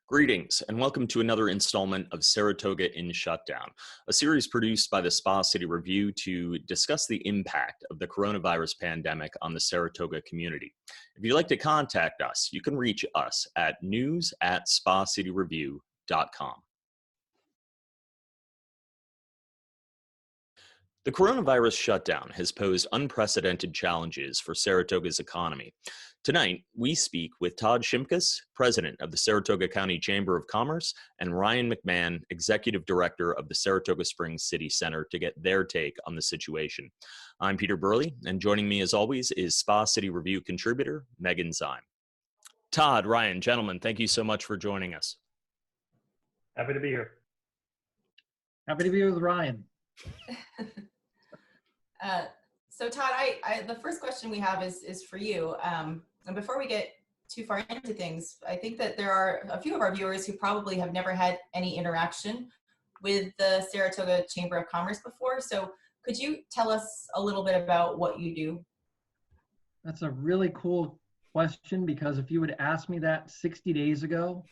Greetings and welcome to another installment of Saratoga in Shutdown, a series produced by the Spa City Review to discuss the impact of the coronavirus pandemic on the Saratoga community. If you'd like to contact us, you can reach us at news@spacityreview.com. The coronavirus shutdown has posed unprecedented challenges for Saratoga's economy. Tonight, we speak with Todd Shimkus, president of the Saratoga County Chamber of Commerce, and Ryan McMahon, executive director of the Saratoga Springs City Center, to get their take on the situation. I'm Peter Burley, and joining me as always is Spa City Review contributor Megan Zime. Todd, Ryan, gentlemen, thank you so much for joining us. Happy to be here. Happy to be with Ryan. So Todd, the first question we have is for you. And before we get too far into things, I think that there are a few of our viewers who probably have never had any interaction with the Saratoga Chamber of Commerce before. So could you tell us a little bit about what you do? That's a really cool question, because if you would ask me that 60 days ago,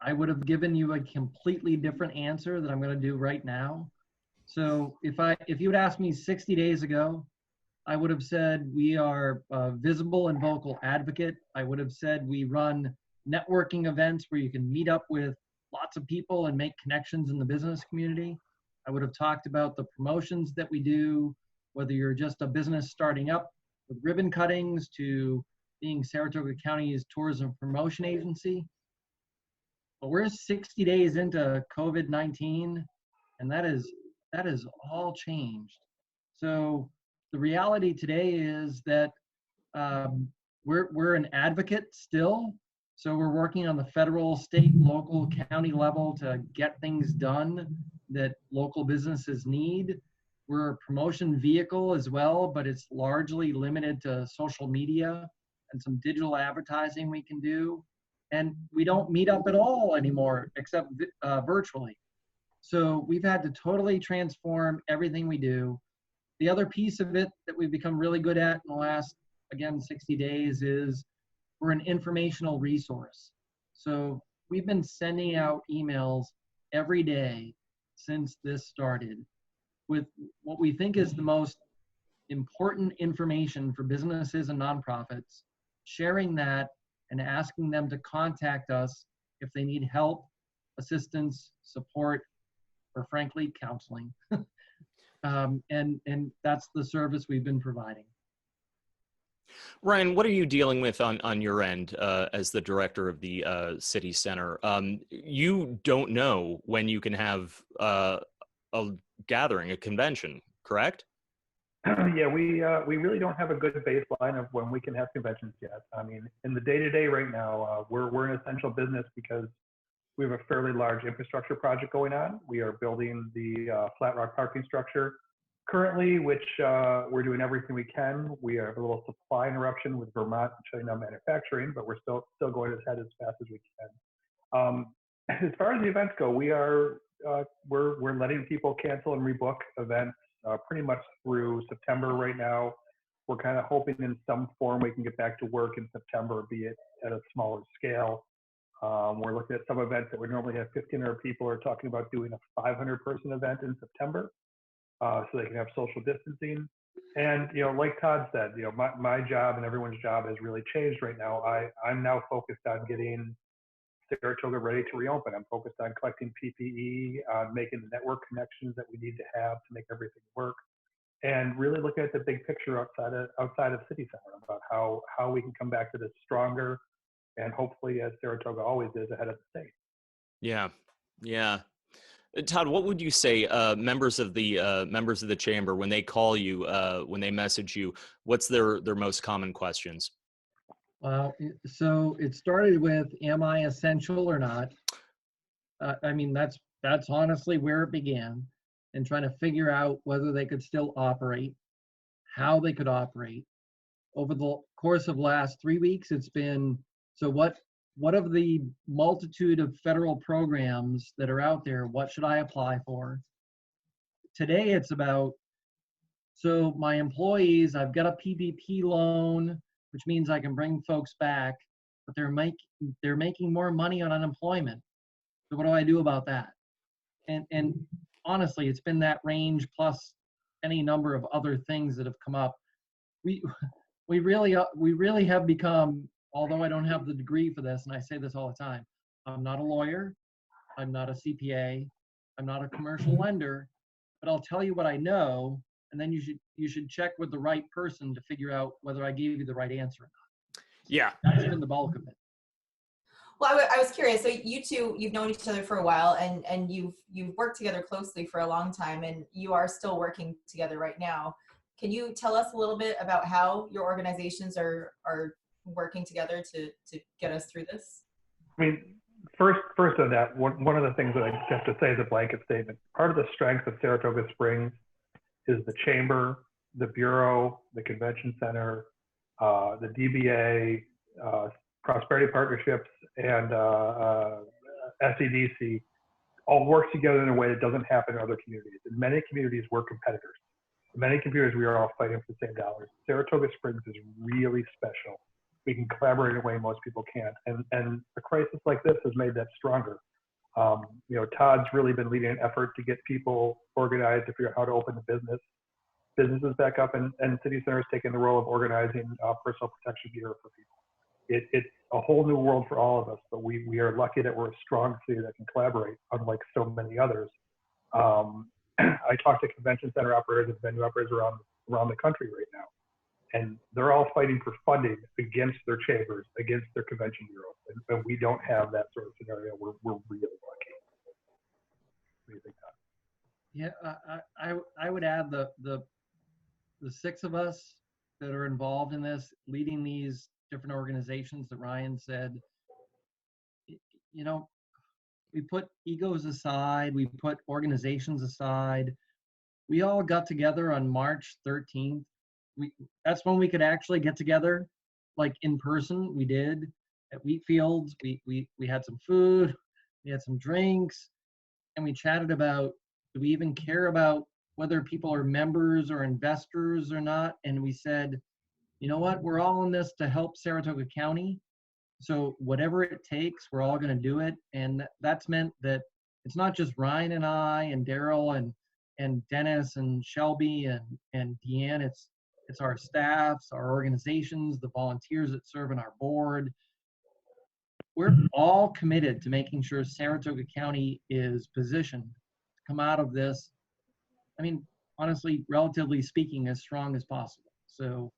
I would have given you a completely different answer than I'm going to do right now. So if you would ask me 60 days ago, I would have said we are a visible and vocal advocate. I would have said we run networking events where you can meet up with lots of people and make connections in the business community. I would have talked about the promotions that we do, whether you're just a business starting up with ribbon cuttings to being Saratoga County's tourism promotion agency. But we're 60 days into COVID-19, and that is all changed. So the reality today is that we're an advocate still. So we're working on the federal, state, local, county level to get things done that local businesses need. We're a promotion vehicle as well, but it's largely limited to social media and some digital advertising we can do. And we don't meet up at all anymore except virtually. So we've had to totally transform everything we do. The other piece of it that we've become really good at in the last, again, 60 days is we're an informational resource. So we've been sending out emails every day since this started with what we think is the most important information for businesses and nonprofits, sharing that and asking them to contact us if they need help, assistance, support, or frankly, counseling. And that's the service we've been providing. Ryan, what are you dealing with on your end as the director of the City Center? You don't know when you can have a gathering, a convention, correct? Yeah, we really don't have a good baseline of when we can have conventions yet. I mean, in the day-to-day right now, we're an essential business because we have a fairly large infrastructure project going on. We are building the Flat Rock parking structure currently, which we're doing everything we can. We have a little supply interruption with Vermont shutting down manufacturing, but we're still going ahead as fast as we can. As far as the events go, we're letting people cancel and rebook events pretty much through September right now. We're kind of hoping in some form we can get back to work in September, be it at a smaller scale. We're looking at some events that would normally have 1,500 people are talking about doing a 500-person event in September, so they can have social distancing. And like Todd said, my job and everyone's job has really changed right now. I'm now focused on getting Saratoga ready to reopen. I'm focused on collecting PPE, on making the network connections that we need to have to make everything work, and really looking at the big picture outside of City Center about how we can come back to this stronger. And hopefully, as Saratoga always is, ahead of the state. Yeah. Todd, what would you say members of the chamber, when they call you, when they message you, what's their most common questions? So it started with, am I essential or not? I mean, that's honestly where it began, and trying to figure out whether they could still operate, how they could operate. Over the course of last 3 weeks, it's been, so what of the multitude of federal programs that are out there, what should I apply for? Today it's about, so my employees, I've got a PPP loan, which means I can bring folks back, but they're making more money on unemployment. So what do I do about that? And honestly, it's been that range plus any number of other things that have come up. We really have become, although I don't have the degree for this, and I say this all the time, I'm not a lawyer, I'm not a CPA, I'm not a commercial lender, but I'll tell you what I know, and then you should check with the right person to figure out whether I gave you the right answer or not. Yeah. That's been the bulk of it. Well, I was curious. So you two, you've known each other for a while, and you've worked together closely for a long time, and you are still working together right now. Can you tell us a little bit about how your organizations are working together to get us through this? I mean, first of that, one of the things that I just have to say as a blanket statement, part of the strength of Saratoga Springs is the chamber, the bureau, the convention center, the DBA, prosperity partnerships, and SEDC all work together in a way that doesn't happen in other communities. In many communities, we're competitors. In many communities, we are all fighting for the same dollars. Saratoga Springs is really special. We can collaborate in a way most people can't. And a crisis like this has made that stronger. Todd's really been leading an effort to get people organized to figure out how to open the businesses back up, and City Center has taken the role of organizing personal protection gear for people. It's a whole new world for all of us, but we are lucky that we're a strong city that can collaborate, unlike so many others. I talk to convention center operators and venue operators around the country right now, and they're all fighting for funding against their chambers, against their convention bureaus, and we don't have that sort of scenario. We're really lucky. What do you think, Todd? Yeah, I would add the six of us that are involved in this, leading these different organizations that Ryan said. We put egos aside, we put organizations aside. We all got together on March 13th. That's when we could actually get together, like in person. We did at Wheatfields. We had some food, we had some drinks, and we chatted about, do we even care about whether people are members or investors or not? And we said, you know what, we're all in this to help Saratoga County. So whatever it takes, we're all going to do it. And that's meant that it's not just Ryan and I and Daryl and Dennis and Shelby and Deanne. It's our staffs, our organizations, the volunteers that serve on our board. We're all committed to making sure Saratoga County is positioned to come out of this, I mean, honestly, relatively speaking, as strong as possible. So,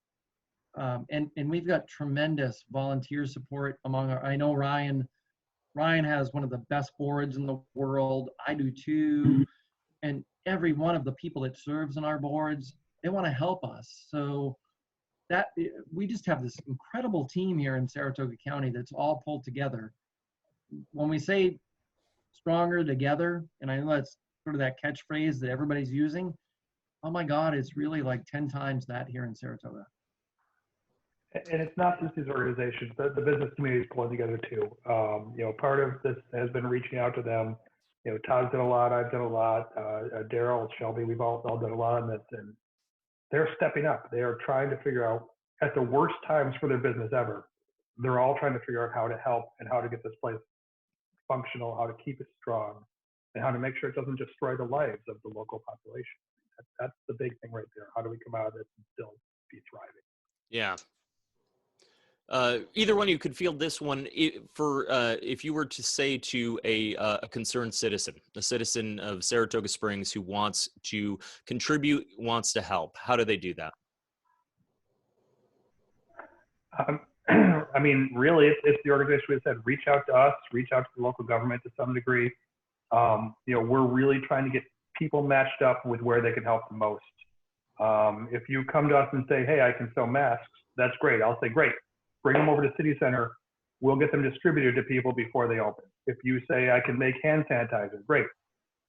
and we've got tremendous volunteer support among I know Ryan has one of the best boards in the world. I do too. And every one of the people that serves on our boards, they want to help us. So that we just have this incredible team here in Saratoga County that's all pulled together. When we say stronger together, and I know that's sort of that catchphrase that everybody's using, oh my God, it's really like 10 times that here in Saratoga. And it's not just these organizations, the business community is pulling together too. Part of this has been reaching out to them. Todd's done a lot, I've done a lot, Daryl, Shelby, we've all done a lot on this, and they're stepping up. They are trying to figure out, at the worst times for their business ever, they're all trying to figure out how to help and how to get this place functional, how to keep it strong, and how to make sure it doesn't destroy the lives of the local population. That's the big thing right there. How do we come out of this and still be thriving? Yeah. Either one, you could field this one for if you were to say to a concerned citizen, a citizen of Saratoga Springs who wants to contribute, wants to help. How do they do that? I mean, really, it's the organization we said, reach out to us, reach out to the local government to some degree. We're really trying to get people matched up with where they can help the most. If you come to us and say, hey, I can sew masks, that's great. I'll say, great. Bring them over to City Center. We'll get them distributed to people before they open. If you say, I can make hand sanitizer, great.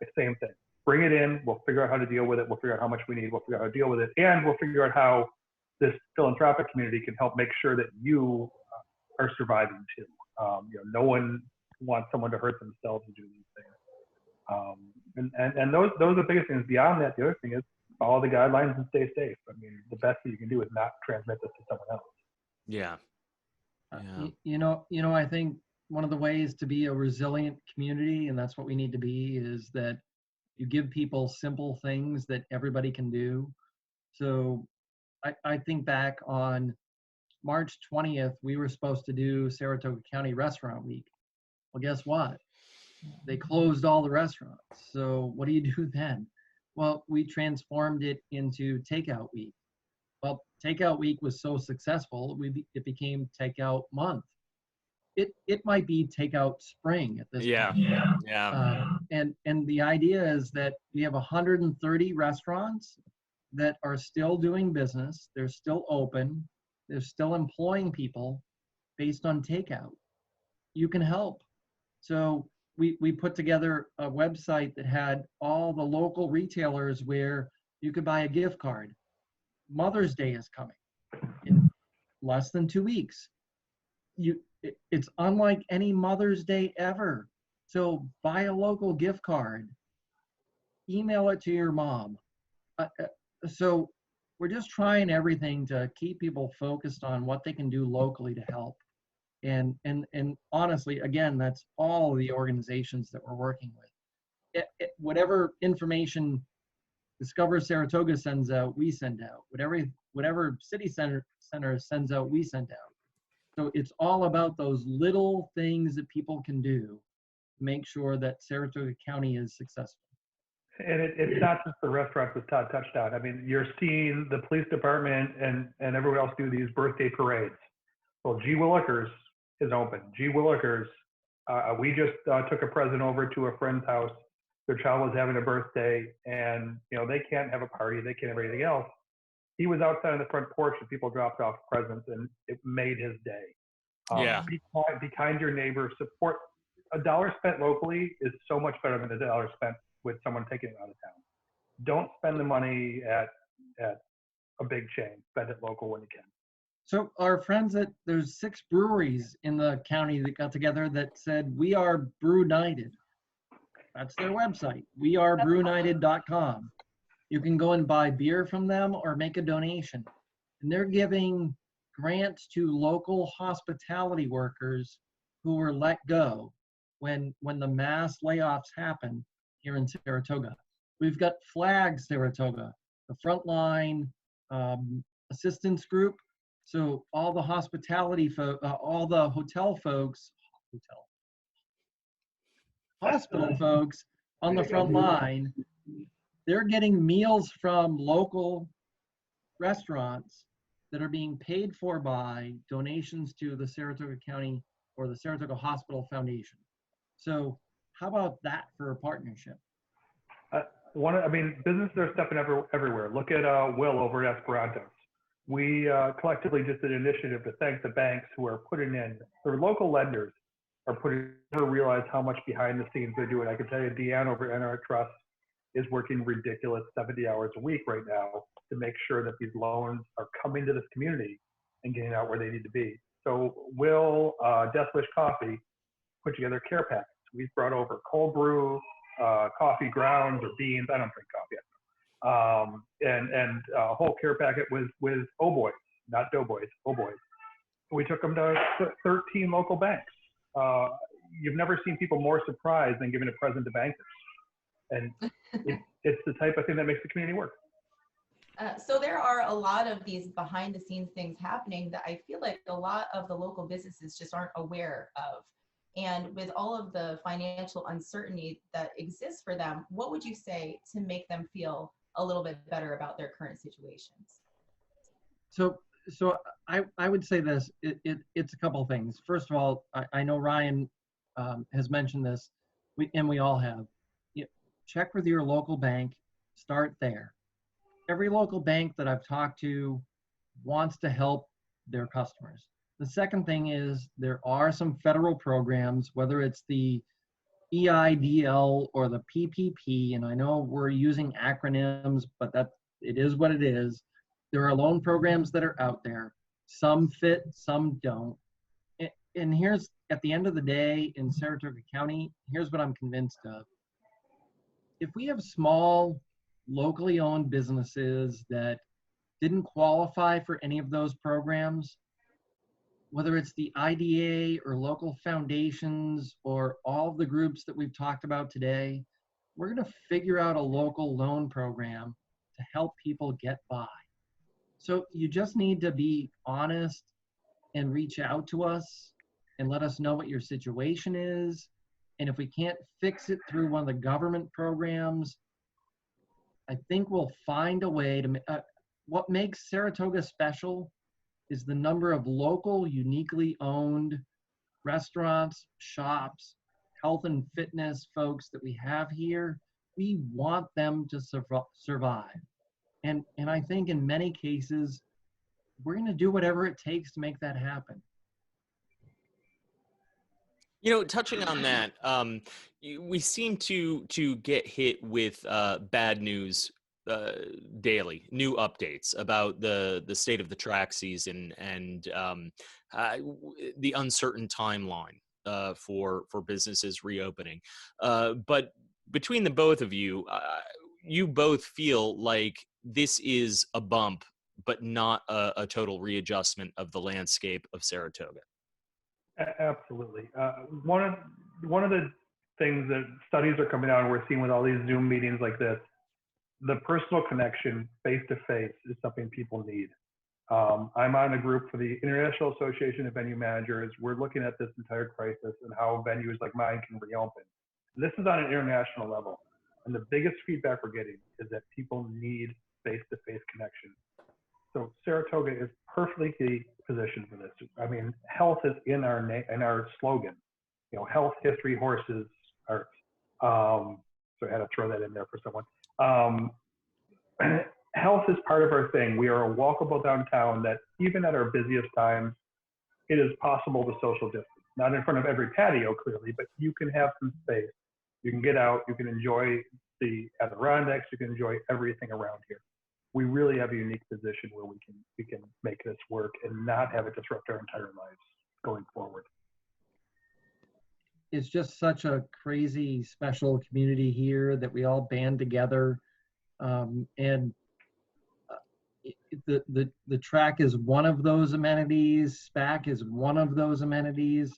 The same thing. Bring it in. We'll figure out how to deal with it. We'll figure out how much we need. We'll figure out how to deal with it. And we'll figure out how this philanthropic community can help make sure that you are surviving too. No one wants someone to hurt themselves and do these things. And those are the biggest things. Beyond that, the other thing is follow the guidelines and stay safe. I mean, the best that you can do is not transmit this to someone else. Yeah. I think one of the ways to be a resilient community, and that's what we need to be, is that you give people simple things that everybody can do. So I think back on March 20th, we were supposed to do Saratoga County Restaurant Week. Well, guess what? They closed all the restaurants. So what do you do then? Well, we transformed it into Takeout Week. Well, Takeout Week was so successful, it became Takeout Month. It might be Takeout Spring at this point. Yeah. And the idea is that we have 130 restaurants that are still doing business. They're still open. They're still employing people based on takeout. You can help. So we put together a website that had all the local retailers where you could buy a gift card. Mother's Day is coming in less than 2 weeks. It's unlike any Mother's Day ever. So buy a local gift card, email it to your mom. So we're just trying everything to keep people focused on what they can do locally to help. And honestly, again, that's all the organizations that we're working with. Whatever information Discover Saratoga sends out, we send out. Whatever City Center sends out, we send out. So it's all about those little things that people can do to make sure that Saratoga County is successful. And it's not just the restaurants, as Todd touched on. I mean, you're seeing the police department and everyone else do these birthday parades. Well, G. Willikers is open. G. Willikers, we just took a present over to a friend's house. Their child was having a birthday, and they can't have a party. They can't have anything else. He was outside on the front porch, and people dropped off presents, and it made his day. Be kind to your neighbor. Support. A dollar spent locally is so much better than a dollar spent with someone taking it out of town. Don't spend the money at a big chain. Spend it local when you can. So our friends there's 6 breweries in the county that got together that said, we are BrewNited. That's their website, wearebrewnited.com. You can go and buy beer from them or make a donation. And they're giving grants to local hospitality workers who were let go when the mass layoffs happened here in Saratoga. We've got Flag Saratoga, the frontline assistance group. So all the hospitality all the hotel folks, hospital folks on the front line, they're getting meals from local restaurants that are being paid for by donations to the Saratoga County or the Saratoga Hospital Foundation. So how about that for a partnership? Businesses are stepping everywhere. Look at Will over at Esperanto's. We collectively just did an initiative to thank the banks who are putting in, their local lenders are putting, never realize how much behind the scenes they're doing. I can tell you, Deanne over at NR Trust is working ridiculous 70 hours a week right now to make sure that these loans are coming to this community and getting out where they need to be. So Will, Death Wish Coffee, put together care packets. We've brought over cold brew, coffee grounds or beans. I don't drink coffee. And a whole care packet with Boys, not Doughboys, Boys. We took them to 13 local banks. You've never seen people more surprised than giving a present to bankers. And it's the type of thing that makes the community work. So there are a lot of these behind the scenes things happening that I feel like a lot of the local businesses just aren't aware of. And with all of the financial uncertainty that exists for them, what would you say to make them feel a little bit better about their current situations? So I would say this, it's a couple of things. First of all, I know Ryan has mentioned this, we all have. Check with your local bank, start there. Every local bank that I've talked to wants to help their customers. The second thing is there are some federal programs, whether it's the EIDL or the PPP, and I know we're using acronyms, but it is what it is. There are loan programs that are out there. Some fit, some don't. And here's, at the end of the day in Saratoga County, here's what I'm convinced of. If we have small, locally owned businesses that didn't qualify for any of those programs, whether it's the IDA or local foundations or all of the groups that we've talked about today, we're going to figure out a local loan program to help people get by. So you just need to be honest and reach out to us and let us know what your situation is. And if we can't fix it through one of the government programs, I think we'll find a way to, what makes Saratoga special is the number of local, uniquely owned restaurants, shops, health and fitness folks that we have here. We want them to survive. And I think in many cases, we're going to do whatever it takes to make that happen. You know, touching on that, we seem to get hit with bad news daily, new updates about the state of the track season and the uncertain timeline for businesses reopening. But between the both of you, you both feel like this is a bump, but not a total readjustment of the landscape of Saratoga. Absolutely. One of the things that studies are coming out and we're seeing with all these Zoom meetings like this, the personal connection face to face is something people need. I'm on a group for the International Association of Venue Managers. We're looking at this entire crisis and how venues like mine can reopen. This is on an international level. And the biggest feedback we're getting is that people need face-to-face connection. So Saratoga is perfectly positioned for this. I mean, health is in our slogan. You know, health, history, horses, art. So I had to throw that in there for someone. Health is part of our thing. We are a walkable downtown that even at our busiest times, it is possible to social distance. Not in front of every patio, clearly, but you can have some space. You can get out, you can enjoy the Adirondacks, you can enjoy everything around here. We really have a unique position where we can make this work and not have it disrupt our entire lives going forward. It's just such a crazy, special community here that we all band together. The track is one of those amenities. SPAC is one of those amenities.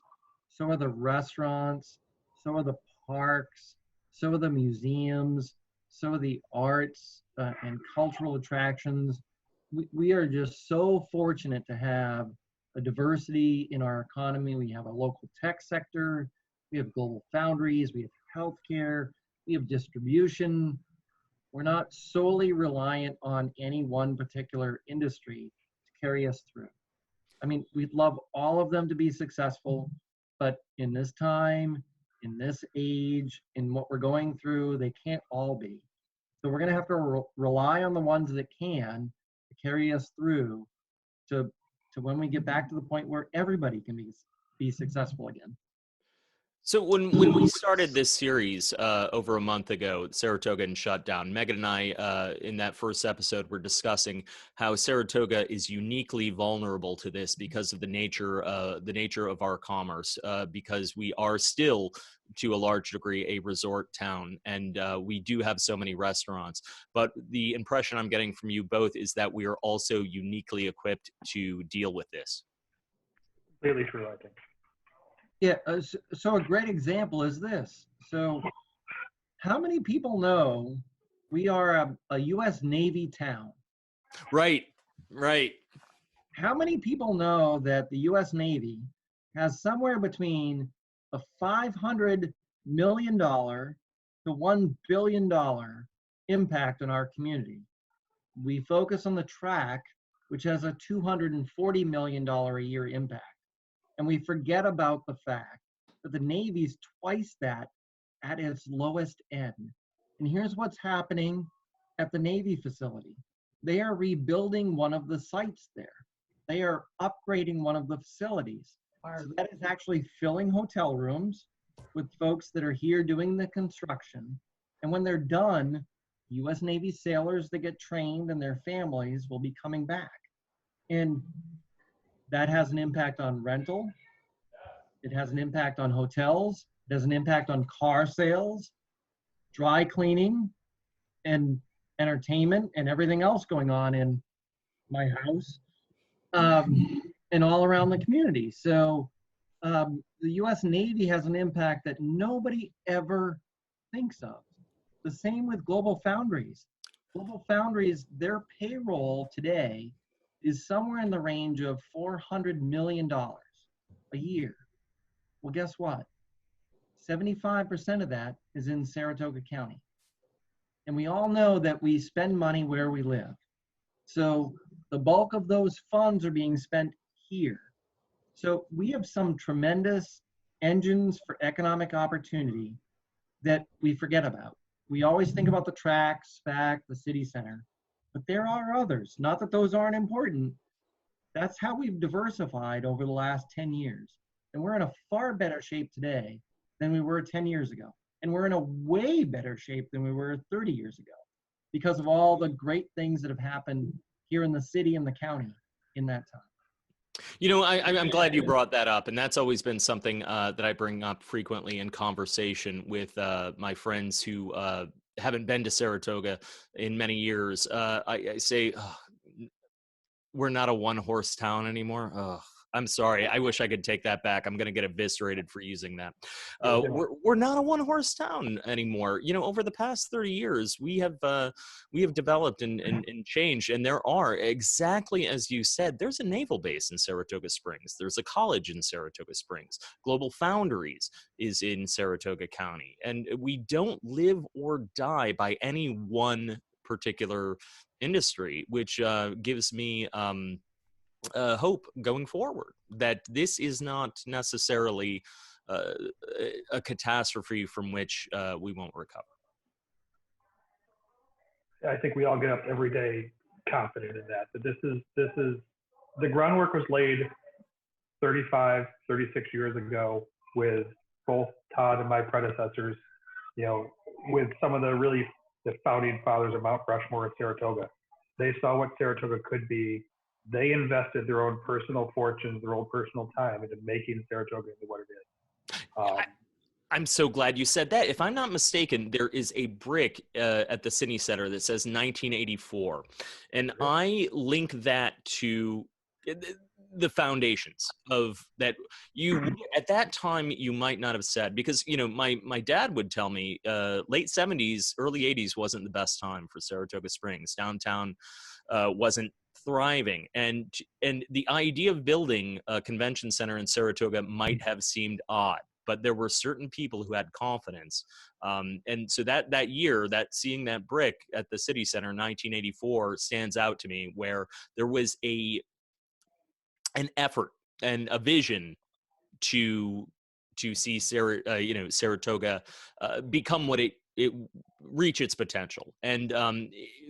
So are the restaurants. So are the parks. So are the museums. So are the arts and cultural attractions. We are just so fortunate to have a diversity in our economy. We have a local tech sector. We have global foundries. We have healthcare. We have distribution. We're not solely reliant on any one particular industry to carry us through. I mean, we'd love all of them to be successful, but in this time, in this age, in what we're going through, they can't all be. So we're going to have to rely on the ones that can to carry us through to when we get back to the point where everybody can be successful again. So when we started this series over a month ago, Saratoga and Shutdown, Megan and I, in that first episode, were discussing how Saratoga is uniquely vulnerable to this because of the nature of our commerce, because we are still, to a large degree, a resort town, and we do have so many restaurants. But the impression I'm getting from you both is that we are also uniquely equipped to deal with this. Really true, I think. Yeah, so a great example is this. So how many people know we are a U.S. Navy town? Right. How many people know that the U.S. Navy has somewhere between a $500 million to $1 billion impact on our community? We focus on the track, which has a $240 million a year impact. And we forget about the fact that the Navy's twice that at its lowest end. And here's what's happening at the Navy facility. They are rebuilding one of the sites there. They are upgrading one of the facilities. So that is actually filling hotel rooms with folks that are here doing the construction. And when they're done, U.S. Navy sailors that get trained and their families will be coming back. And that has an impact on rental. It has an impact on hotels. It has an impact on car sales, dry cleaning, and entertainment, and everything else going on in my house. and all around the community. So the U.S. Navy has an impact that nobody ever thinks of. The same with Global Foundries. Global Foundries, their payroll today is somewhere in the range of $400 million a year. Well, guess what? 75% of that is in Saratoga County. And we all know that we spend money where we live. So the bulk of those funds are being spent here. So we have some tremendous engines for economic opportunity that we forget about. We always think about the track, SPAC, the city center, but there are others. Not that those aren't important. That's how we've diversified over the last 10 years. And we're in a far better shape today than we were 10 years ago. And we're in a way better shape than we were 30 years ago because of all the great things that have happened here in the city and the county in that time. You know, I'm glad you brought that up, and that's always been something that I bring up frequently in conversation with my friends who haven't been to Saratoga in many years. I say, we're not a one-horse town anymore. Ugh. I'm sorry. I wish I could take that back. I'm going to get eviscerated for using that. We're not a one-horse town anymore. You know, over the past 30 years, we have developed and changed. And there are, exactly as you said, there's a naval base in Saratoga Springs. There's a college in Saratoga Springs. Global Foundries is in Saratoga County. And we don't live or die by any one particular industry, which gives me hope going forward that this is not necessarily a catastrophe from which we won't recover. I think we all get up every day confident in that. But this is the groundwork was laid 35, 36 years ago with both Todd and my predecessors, you know, with some of the founding fathers of Mount Rushmore at Saratoga. They saw what Saratoga could be. They invested their own personal fortunes, their own personal time into making Saratoga into what it is. I'm so glad you said that. If I'm not mistaken, there is a brick at the City Center that says 1984. And I link that to the foundations of that. You at that time you might not have said, because you know my dad would tell me late 70s, early 80s wasn't the best time for Saratoga Springs. Downtown wasn't thriving, and the idea of building a convention center in Saratoga might have seemed odd, but there were certain people who had confidence, and so that year, that seeing that brick at the City Center in 1984 stands out to me, where there was an effort and a vision to see Saratoga become what it reach its potential. And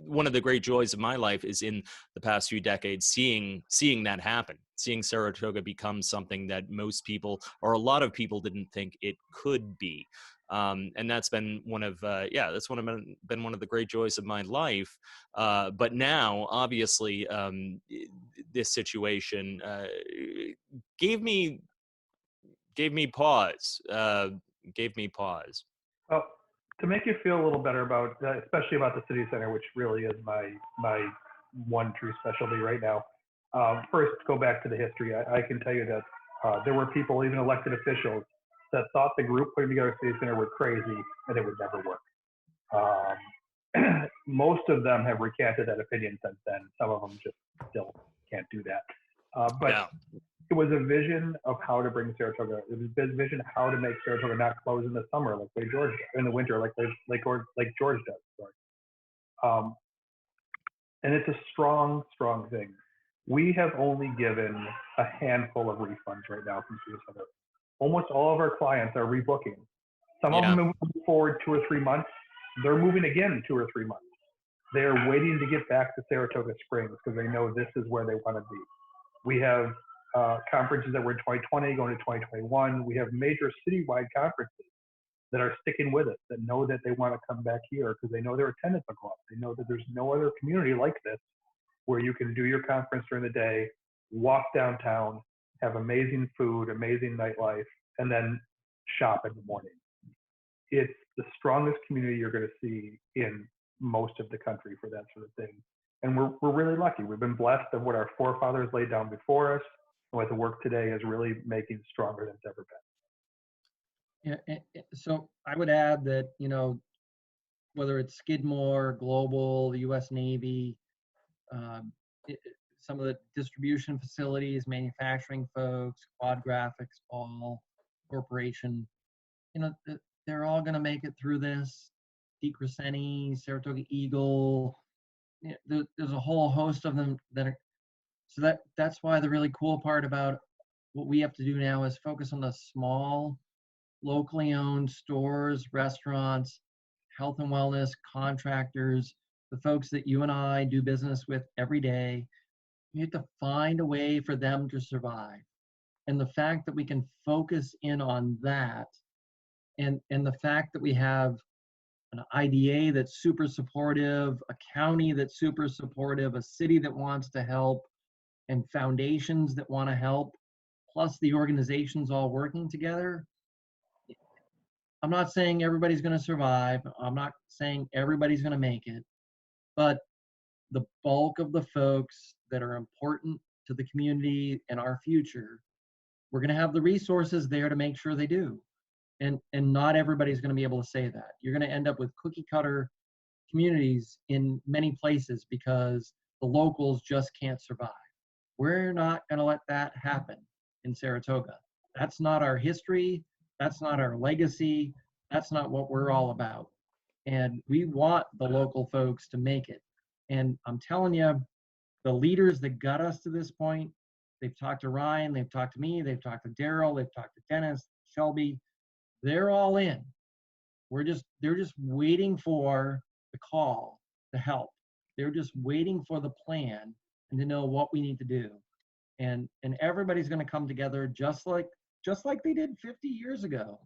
one of the great joys of my life is in the past few decades seeing that happen, seeing Saratoga become something that most people, or a lot of people, didn't think it could be. And that's been one of been one of the great joys of my life. But now, obviously, this situation gave me pause. Well, to make you feel a little better about, especially about the City Center, which really is my one true specialty right now. First, go back to the history. I can tell you that there were people, even elected officials, that thought the group putting together a City Center were crazy and it would never work. Most of them have recanted that opinion since then. Some of them just still can't do that. But it was a vision of how to bring Saratoga. It was a vision of how to make Saratoga not close in the summer like Lake George, in the winter like George does. Sorry. And it's a strong thing. We have only given a handful of refunds right now from City Center. Almost all of our clients are rebooking. Some of them move forward 2 or 3 months. They're moving again 2 or 3 months. They are waiting to get back to Saratoga Springs because they know this is where they want to be. We have conferences that were in 2020 going to 2021. We have major citywide conferences that are sticking with us, that know that they want to come back here because they know their attendance will go up. They know that there's no other community like this where you can do your conference during the day, walk downtown, have amazing food, amazing nightlife, and then shop in the morning. It's the strongest community you're going to see in most of the country for that sort of thing. And we're really lucky. We've been blessed of what our forefathers laid down before us. what the work today is really making stronger than it's ever been. Yeah, so I would add that, you know, whether it's Skidmore, Global, the U.S. Navy, um, some of the distribution facilities, manufacturing folks, Quad Graphics, Ball Corporation, you know, they're all going to make it through this. DeCrescenti, Saratoga Eagle, you know, there's a whole host of them that are, so that's why the really cool part about what we have to do now is focus on the small, locally owned stores, restaurants, health and wellness, contractors, the folks that you and I do business with every day. You have to find a way for them to survive. And the fact that we can focus in on that, and the fact that we have an IDA that's super supportive, a county that's super supportive, a city that wants to help, and foundations that want to help, plus the organizations all working together. I'm not saying everybody's going to survive. I'm not saying everybody's going to make it, but the bulk of the folks that are important to the community and our future, we're going to have the resources there to make sure they do. And not everybody's going to be able to say that. You're going to end up with cookie cutter communities in many places because the locals just can't survive. We're not going to let that happen in Saratoga. That's not our history. That's not our legacy. That's not what we're all about. And we want the local folks to make it. And I'm telling you, the leaders that got us to this point, they've talked to Ryan, they've talked to me, they've talked to Daryl, they've talked to Dennis, Shelby. They're all in. They're just waiting for the call to help. They're just waiting for the plan and to know what we need to do. And everybody's going to come together just like they did 50 years ago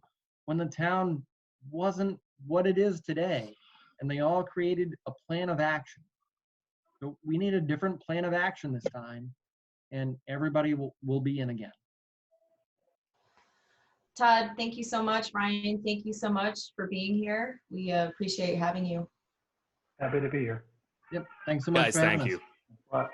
when the town wasn't what it is today, and they all created a plan of action. So we need a different plan of action this time, and everybody will be in again. Todd, thank you so much. Ryan, thank you so much for being here. We appreciate having you. Happy to be here. Yep. Thanks so much Guys, for having thank us. you. Bye.